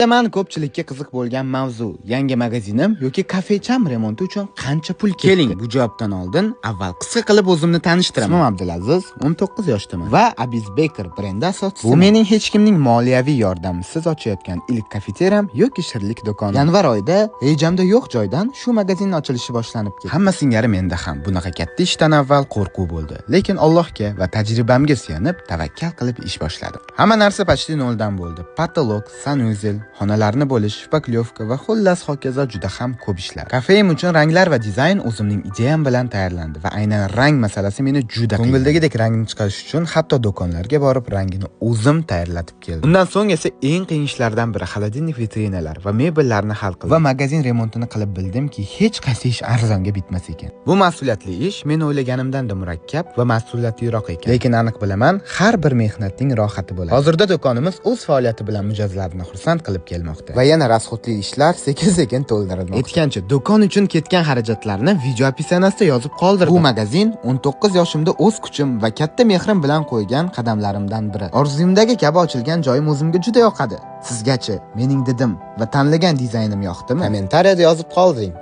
Man ko'pchilikka qiziq bo'lgan mavzu: yangi magazinim yoki kafecham remonti uchun qancha pul ketdi? Keling, bu javobdan oldin avval qisqa qilib o'zimni tanishtiraman. Ismim Abdulaziz, 19 yoshdaman va Abiz Baker brendi asoschisi. Bu mening hech kimning moliyaviy yordamisiz ochayotgan ilk kafeteriyam yoki shirlik do'konim. Yanvar oyida rejamda yo'q joydan shu magazinning ochilishi boshlanib ketdi. Hamma singari menda ham bunaqa katta ishdan avval qo'rquv bo'ldi, lekin Allohga va tajribamga suyanib tavakkal qilib ish boshladim. Hamma narsa почти noldan bo'ldi. Patolog, sanuzel, xonalarni bo'lish, shpaklyovka va xullas hokazo juda ham ko'p ishlar. Kafeim uchun ranglar va dizayn o'zimning ideyam bilan tayyorlandi va aynan rang masalasi meni juda ko'ngildagidek rangni chiqarish uchun hatto do'konlarga borib rangini o'zim tayyorlatib keldim. Undan so'ng esa eng qiyin ishlardan biri xolodilnik vitrinalar va mebellarni hal qildim. Va magazin remontini qilib bildimki, hech qaysi ish arzonga bitmas ekan. Bu mas'uliyatli ish men o'ylaganimdan-da murakkab va mas'uliyatliroq ekan. Lekin aniq bilaman, har bir mehnatning rohati bo'ladi. Hozirda do'konimiz o'z faoliyati bilan mijozlarni xursand qilib kelmoqda va yana rasxodli ishlar sekin-sekin to'ldirilmoqda. Aytgancha, do'kon uchun ketgan xarajatlarni video opisiyanasida yozib qoldirdim. Bu magazin 19 yoshimda o'z kuchim va katta mehrim bilan qo'ygan qadamlarimdan biri. Orzuyimdagi kabi ochilgan joyim o'zimga juda yoqadi. Sizgachi mening didim va tanlagan dizaynim yoqdimi? Kommentariyada yozib qoldiring.